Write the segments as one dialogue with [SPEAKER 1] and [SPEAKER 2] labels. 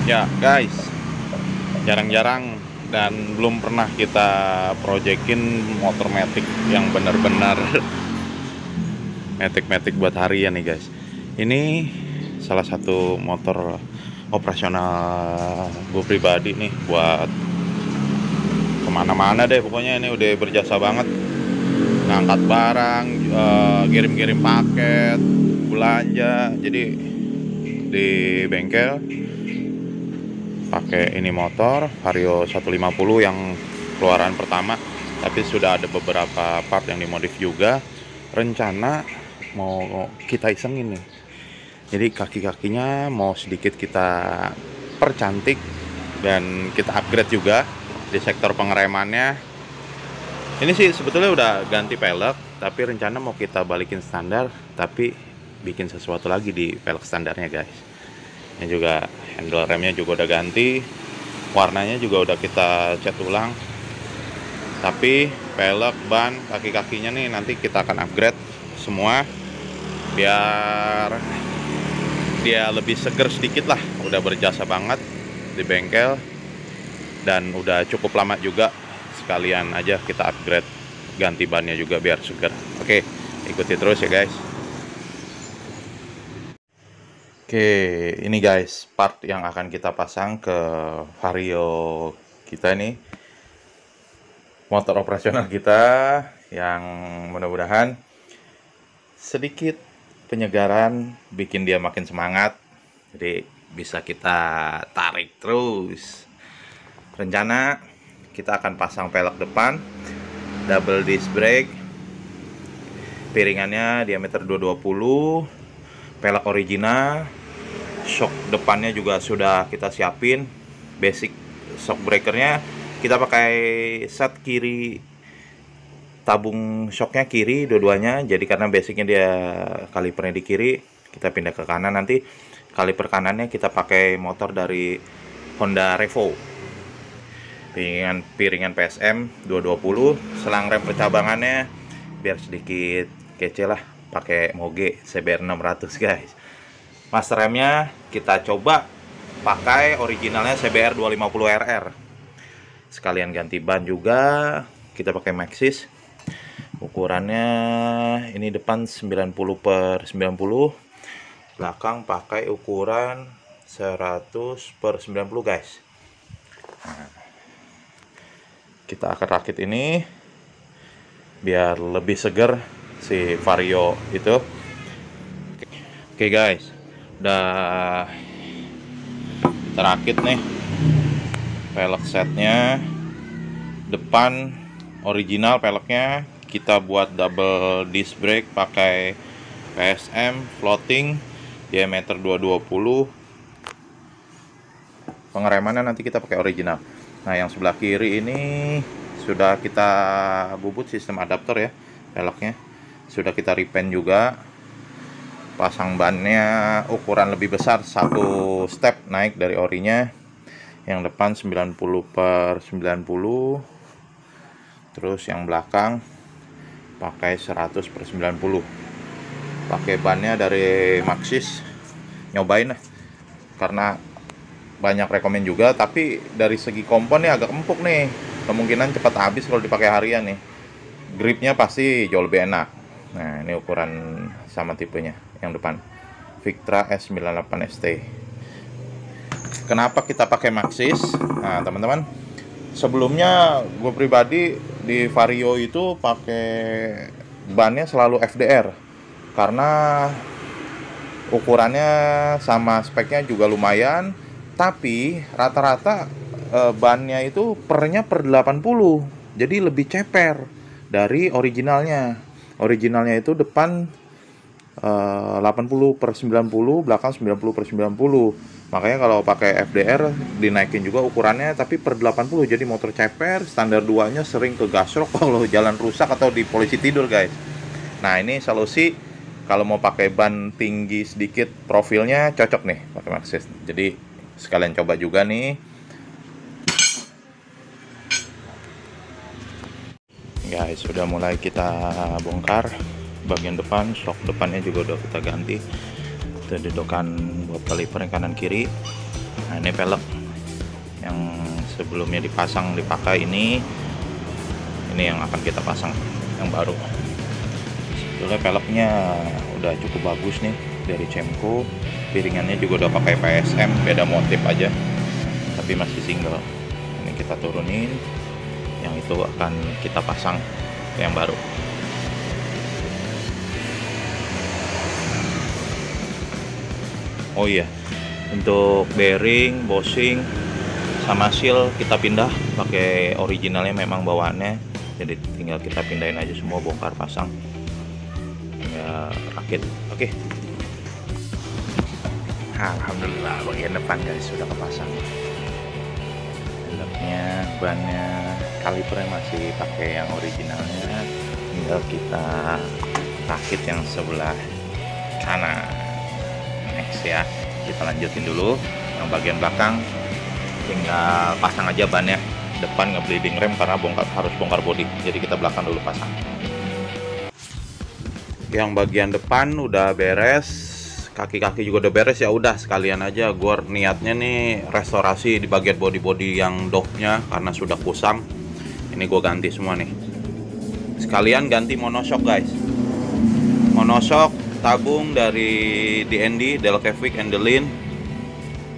[SPEAKER 1] Ya guys, jarang-jarang dan belum pernah kita proyekin motor matic yang benar-benar matic buat harian nih guys. Ini salah satu motor operasional gue pribadi nih, buat kemana-mana deh pokoknya. Ini udah berjasa banget, ngangkat barang, kirim-kirim paket, belanja. Jadi di bengkel pakai ini motor Vario 150 yang keluaran pertama, tapi sudah ada beberapa part yang dimodif juga. Rencana mau kita isengin nih, jadi kaki-kakinya mau sedikit kita percantik dan kita upgrade juga di sektor pengeremannya. Ini sih sebetulnya udah ganti pelek, tapi rencana mau kita balikin standar, tapi bikin sesuatu lagi di pelek standarnya guys. Ini juga handle remnya juga udah ganti, warnanya juga udah kita cat ulang, tapi pelek, ban, kaki-kakinya nih nanti kita akan upgrade semua biar dia lebih seger sedikit lah. Udah berjasa banget di bengkel dan udah cukup lama juga, sekalian aja kita upgrade, ganti bannya juga biar seger. Oke, ikuti terus ya guys. Oke, ini guys part yang akan kita pasang ke Vario kita nih, motor operasional kita, yang mudah-mudahan sedikit penyegaran, bikin dia makin semangat, jadi bisa kita tarik terus. Rencana kita akan pasang pelek depan double disc brake, piringannya diameter 220, pelek original. Shock depannya juga sudah kita siapin, basic shock breakernya kita pakai set kiri, tabung shocknya kiri dua-duanya. Jadi karena basicnya dia kalipernya di kiri, kita pindah ke kanan. Nanti kaliper kanannya kita pakai motor dari Honda Revo, piringan PSM 220. Selang rem percabangannya biar sedikit kece lah, pakai Moge CBR 600 guys. Master remnya kita coba pakai originalnya CBR 250 RR. Sekalian ganti ban juga kita pakai Maxxis. Ukurannya ini depan 90/90, belakang pakai ukuran 100/90 guys. Nah, kita akan rakit ini biar lebih seger si Vario itu. Oke guys, udah terakit nih pelek setnya. Depan original peleknya kita buat double disc brake pakai PSM floating diameter 220. Pengeremannya nanti kita pakai original. Nah, yang sebelah kiri ini sudah kita bubut sistem adaptor ya, peleknya sudah kita repaint juga. Pasang bannya ukuran lebih besar, satu step naik dari orinya. Yang depan 90/90, terus yang belakang pakai 100/90. Pakai bannya dari Maxxis, nyobain lah karena banyak rekomen juga, tapi dari segi kompon nih agak empuk nih, kemungkinan cepat habis kalau dipakai harian nih. Gripnya pasti jauh lebih enak. Nah, ini ukuran sama tipenya yang depan, Victra S98 ST. Kenapa kita pakai Maxxis? Nah teman-teman, sebelumnya gue pribadi di Vario itu pakai bannya selalu FDR, karena ukurannya sama speknya juga lumayan, tapi rata-rata bannya itu pernya per 80, jadi lebih ceper dari originalnya. Originalnya itu depan 80/90, belakang 90/90. Makanya kalau pakai FDR dinaikin juga ukurannya, tapi per 80, jadi motor ceper. Standar 2-nya sering ke gasrok kalau jalan rusak atau di polisi tidur guys. Nah, ini solusi kalau mau pakai ban tinggi sedikit, profilnya cocok nih pakai Maxxis. Jadi sekalian coba juga nih guys. Sudah mulai kita bongkar bagian depan, shock depannya juga udah kita ganti. Itu dedokan buat kaliper yang kanan kiri.
[SPEAKER 2] Nah, ini velg yang sebelumnya dipasang dipakai, ini yang akan kita pasang yang baru. Sebetulnya velgnya udah cukup bagus nih dari Cemco, piringannya juga udah pakai PSM, beda motif aja tapi masih single. Ini kita turunin, yang itu akan kita pasang yang baru. Oh iya, untuk bearing, bushing, sama seal kita pindah pakai originalnya memang bawaannya, jadi tinggal kita pindahin aja semua, bongkar pasang ya, rakit. Oke. Alhamdulillah bagian depan guys sudah kepasang. Velgnya, bannya, kalipernya masih pakai yang originalnya, tinggal kita rakit yang sebelah kanan. Next ya, kita lanjutin dulu yang bagian belakang, tinggal pasang aja bannya. Depan nge-bleeding rem karena harus bongkar bodi, jadi kita belakang dulu pasang.
[SPEAKER 1] Yang bagian depan udah beres, kaki-kaki juga udah beres, ya udah sekalian aja gua niatnya nih restorasi di bagian bodi-bodi yang docknya karena sudah kusam. Ini gua ganti semua nih, sekalian ganti monoshock guys. Monoshock tabung dari DND, Delcavic Endelin,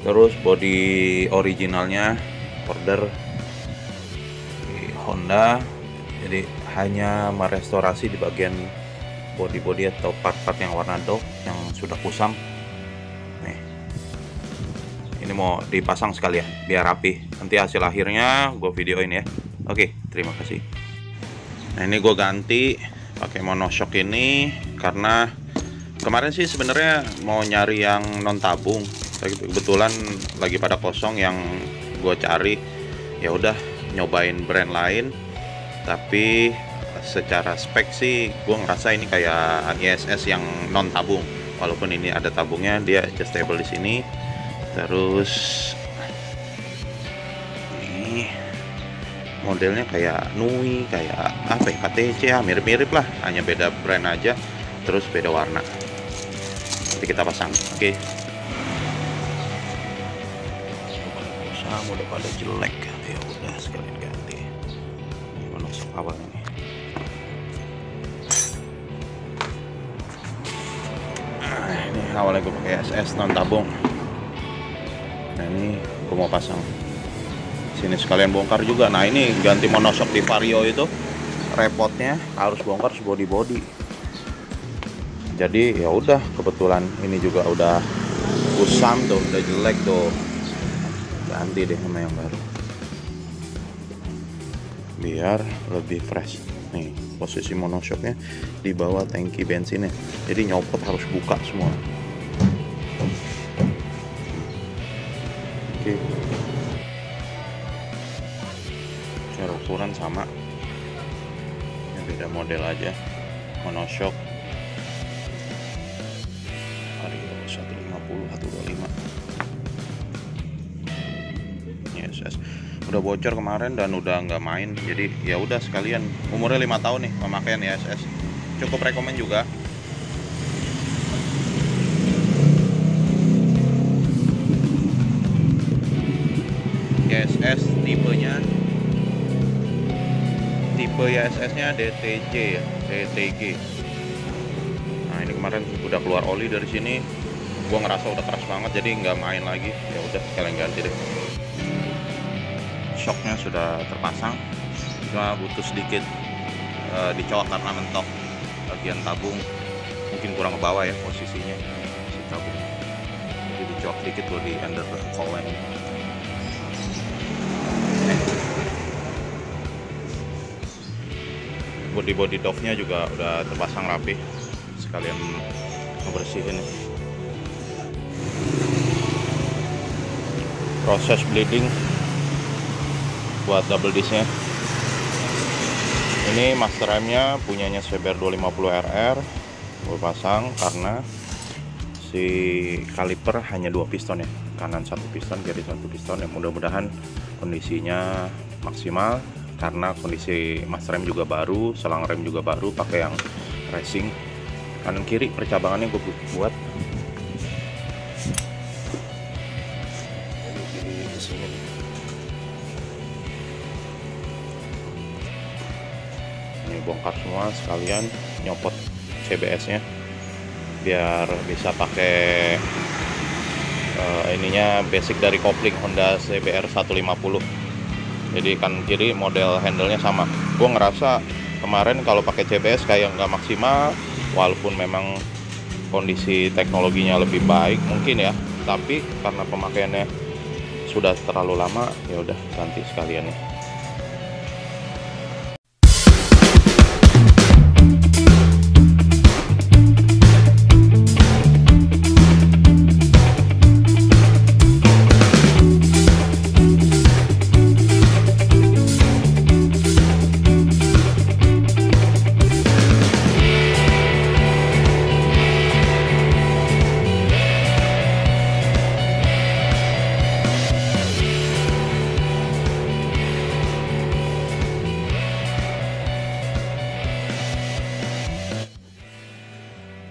[SPEAKER 1] terus bodi originalnya order di Honda. Jadi hanya merestorasi di bagian bodi-bodi atau part-part yang warna dock yang sudah kusam. Nih, ini mau dipasang sekalian biar rapi. Nanti hasil akhirnya gue videoin ya. Oke, terima kasih. Nah, ini gue ganti pakai monoshock ini karena kemarin sih sebenarnya mau nyari yang non tabung, tapi kebetulan lagi pada kosong yang gue cari. Ya udah nyobain brand lain, tapi secara spek sih gue ngerasa ini kayak ISS yang non tabung, walaupun ini ada tabungnya, dia adjustable di sini. Terus ini modelnya kayak Nui, kayak apa ya, KTC ya, mirip-mirip lah, hanya beda brand aja, terus beda warna. Nanti kita pasang. Oke. Sama udah pada jelek, ya udah sekalian ganti. Ini monoshock awal ini. Ini awalnya gue pakai SS non tabung. Nah, ini gue mau pasang sini sekalian bongkar juga. Nah, ini ganti monoshock di Vario itu repotnya harus bongkar body. Jadi ya udah, kebetulan ini juga udah kusam tuh, udah jelek tuh, ganti deh sama yang baru biar lebih fresh. Nih, posisi monoshocknya di bawah tangki bensinnya, jadi nyopot harus buka semua. Oke, cara ukuran sama, ini beda model aja. Monoshock Vario 150 125. Yes. Udah bocor kemarin dan udah nggak main, jadi ya udah sekalian. Umurnya 5 tahun nih pemakaian ISS, cukup rekomen juga. ISS tipe ISS nya DTG ya, DTG. Nah, ini kemarin udah keluar oli dari sini, gua ngerasa udah keras banget, jadi nggak main lagi. Ya udah sekalian ganti deh. Shocknya sudah terpasang, cuma butuh sedikit dicolok karena mentok bagian tabung, mungkin kurang ke bawah ya posisinya si tabung, jadi dicolok dikit tuh di under collar. Body doff-nya juga udah terpasang rapi, sekalian ngebersihin. Proses bleeding buat double disc-nya. Ini master remnya punyanya Sweber 250 RR, gue pasang karena si kaliper hanya 2 piston ya, kanan 1 piston, kiri 1 piston. Ya mudah-mudahan kondisinya maksimal karena kondisi master rem juga baru, selang rem juga baru, pakai yang racing. Kanan kiri percabangannya gue buat.
[SPEAKER 2] di sini nih.
[SPEAKER 1] Ini bongkar semua sekalian, nyopot CBS-nya biar bisa pakai ininya basic dari kopling Honda CBR 150. Jadi kan kiri model handle-nya sama. Gue ngerasa kemarin kalau pakai CBS kayak nggak maksimal, walaupun memang kondisi teknologinya lebih baik mungkin ya, tapi karena pemakaiannya sudah terlalu lama, ya udah ganti sekalian nih.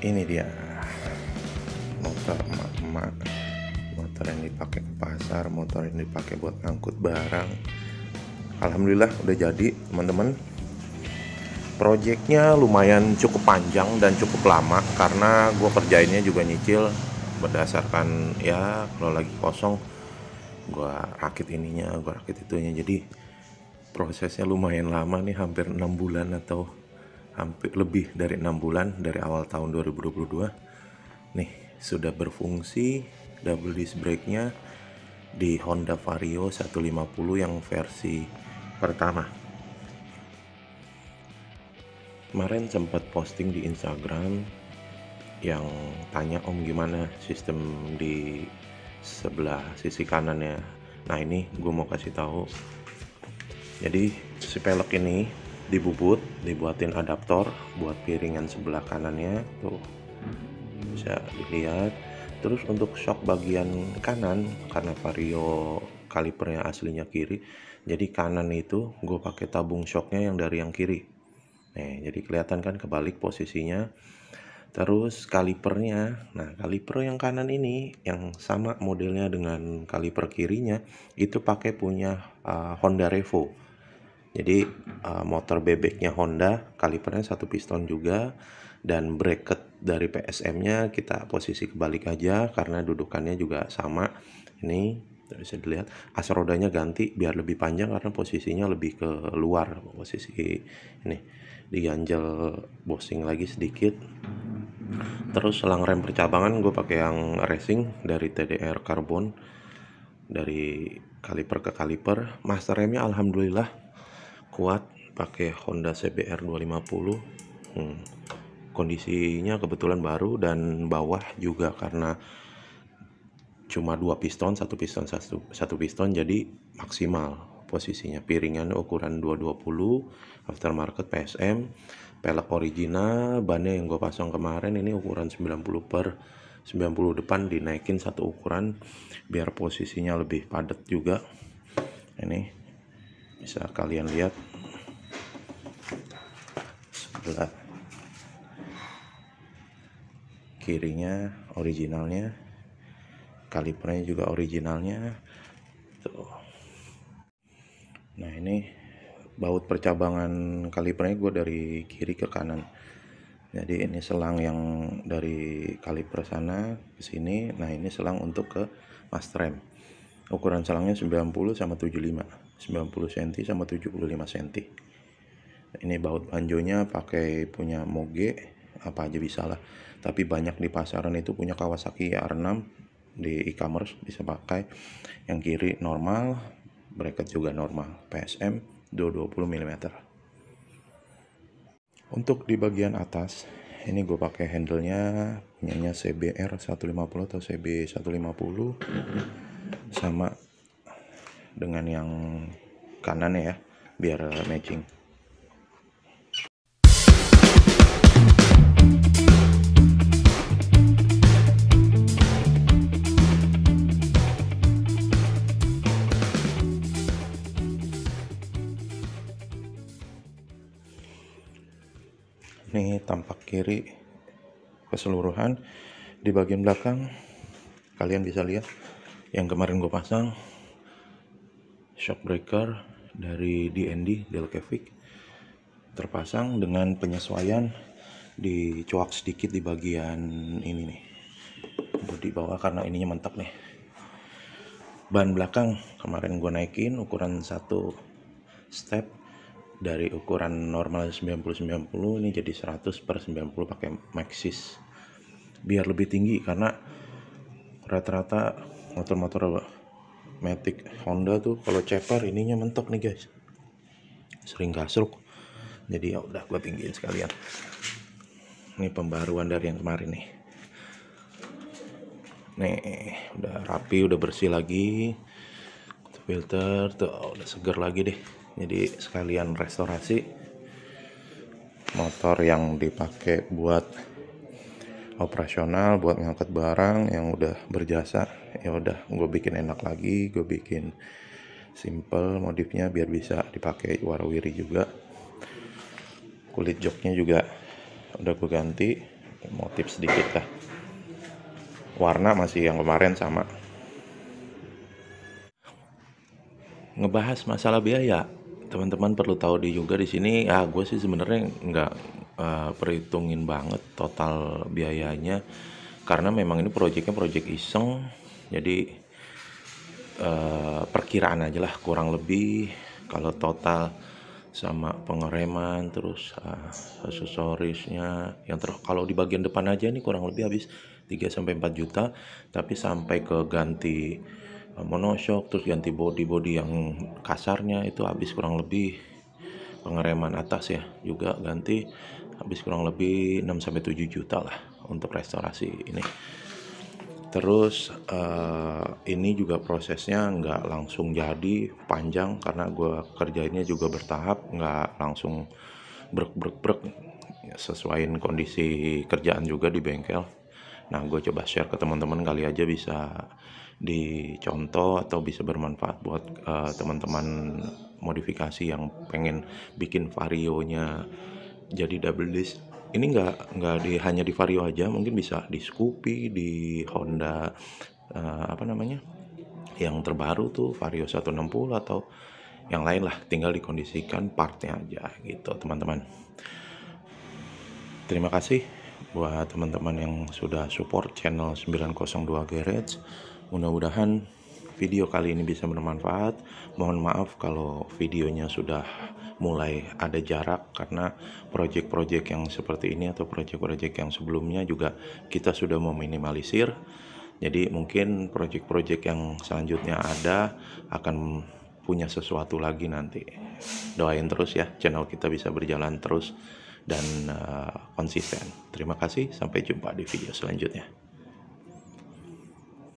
[SPEAKER 1] Ini dia motor emak-emak, motor yang dipakai ke pasar, motor yang dipakai buat ngangkut barang. Alhamdulillah udah jadi teman-teman. Projectnya lumayan cukup panjang dan cukup lama karena gue kerjainnya juga nyicil berdasarkan ya kalau lagi kosong gue rakit ininya, gue rakit itunya. Jadi prosesnya lumayan lama nih, hampir 6 bulan atau hampir lebih dari 6 bulan dari awal tahun 2022. Nih sudah berfungsi double disc brake-nya di Honda Vario 150 yang versi pertama. Kemarin sempat posting di Instagram yang tanya om gimana sistem di sebelah sisi kanannya. Nah ini gue mau kasih tahu. Jadi si pelek ini dibuatin adaptor buat piringan sebelah kanannya tuh, bisa dilihat. Terus untuk shock bagian kanan, karena Vario kalipernya aslinya kiri, jadi kanan itu gue pakai tabung shocknya yang dari yang kiri. Nih jadi kelihatan kan kebalik posisinya. Terus kalipernya, nah kaliper yang kanan ini yang sama modelnya dengan kaliper kirinya itu pakai punya Honda Revo. Jadi motor bebeknya Honda, kalipernya satu piston juga, dan bracket dari PSM-nya kita posisi kebalik aja karena dudukannya juga sama. Ini bisa dilihat, as rodanya ganti biar lebih panjang karena posisinya lebih ke luar. Posisi ini diganjel bosing lagi sedikit. Terus selang rem percabangan gue pakai yang racing dari TDR Carbon, dari kaliper ke kaliper. Master remnya alhamdulillah kuat, pakai Honda CBR 250. Kondisinya kebetulan baru, dan bawah juga karena cuma 2 piston, satu piston jadi maksimal posisinya. Piringan ukuran 220 aftermarket PSM, pelek original. Bannya yang gue pasang kemarin ini ukuran 90/90 depan, dinaikin satu ukuran biar posisinya lebih padat juga. Ini bisa kalian lihat sebelah kirinya originalnya, kalipernya juga originalnya tuh. Nah ini baut percabangan kalipernya gue dari kiri ke kanan. Jadi ini selang yang dari kaliper sana ke sini. Nah ini selang untuk ke master rem. Ukuran selangnya 90 sama 75. 90 cm sama 75 cm. Ini baut banjonya pakai punya Moge, apa aja bisa lah. Tapi banyak di pasaran itu punya Kawasaki R6, di e-commerce bisa pakai. Yang kiri normal, bracket juga normal, PSM 220 mm. Untuk di bagian atas, ini gue pakai handle-nya punyanya CBR 150 atau CB 150, sama dengan yang kanan ya, biar matching. Ini tampak kiri keseluruhan. Di bagian belakang kalian bisa lihat yang kemarin gue pasang
[SPEAKER 2] shock breaker dari DND Delcavic terpasang dengan penyesuaian dicoak sedikit di bagian ini nih, bodi bawah karena ininya mentok nih. Ban belakang kemarin gue naikin ukuran 1 step dari ukuran normal 90-90 ini jadi 100/90 pakai Maxxis biar lebih tinggi, karena rata-rata motor-motor Matic Honda tuh kalau ceper ininya mentok nih guys, sering gasruk. Jadi ya udah gue tinggiin sekalian. Ini pembaruan dari yang kemarin nih. Nih udah rapi, udah bersih lagi. Filter tuh udah seger lagi deh. Jadi sekalian restorasi motor yang dipakai buat operasional, buat ngangkat barang yang udah berjasa. Ya udah gue bikin enak lagi, gue bikin simple modifnya biar bisa dipakai warawiri juga. Kulit joknya juga udah gue ganti, motif sedikit lah. Warna masih yang kemarin sama. Ngebahas masalah biaya, teman-teman perlu tahu juga di sini. Gue sih sebenarnya nggak perhitungin banget total biayanya, karena memang ini proyeknya proyek iseng. Jadi perkiraan aja lah, kurang lebih kalau total sama pengereman terus aksesorisnya yang kalau di bagian depan aja ini kurang lebih habis 3-4 juta, tapi sampai ke ganti monoshock terus ganti body yang kasarnya itu habis kurang lebih, pengereman atas ya juga ganti habis kurang lebih 6-7 juta lah untuk restorasi ini. Terus ini juga prosesnya nggak langsung jadi, panjang karena gue kerjainnya juga bertahap, nggak langsung brek, sesuaiin kondisi kerjaan juga di bengkel. Nah gue coba share ke teman-teman, kali aja bisa dicontoh atau bisa bermanfaat buat teman-teman modifikasi yang pengen bikin varionya jadi double disc. Ini nggak hanya di Vario aja, mungkin bisa di Scoopy, di Honda yang terbaru tuh Vario 160 atau yang lain lah, tinggal dikondisikan partnya aja gitu teman-teman. Terima kasih buat teman-teman yang sudah support channel 902 Garage. Mudah-mudahan video kali ini bisa bermanfaat. Mohon maaf kalau videonya sudah mulai ada jarak, karena proyek-proyek yang seperti ini atau proyek-proyek yang sebelumnya juga kita sudah meminimalisir. Jadi mungkin proyek-proyek yang selanjutnya ada akan punya sesuatu lagi nanti. Doain terus ya, channel kita bisa berjalan terus dan konsisten. Terima kasih, sampai jumpa di video selanjutnya.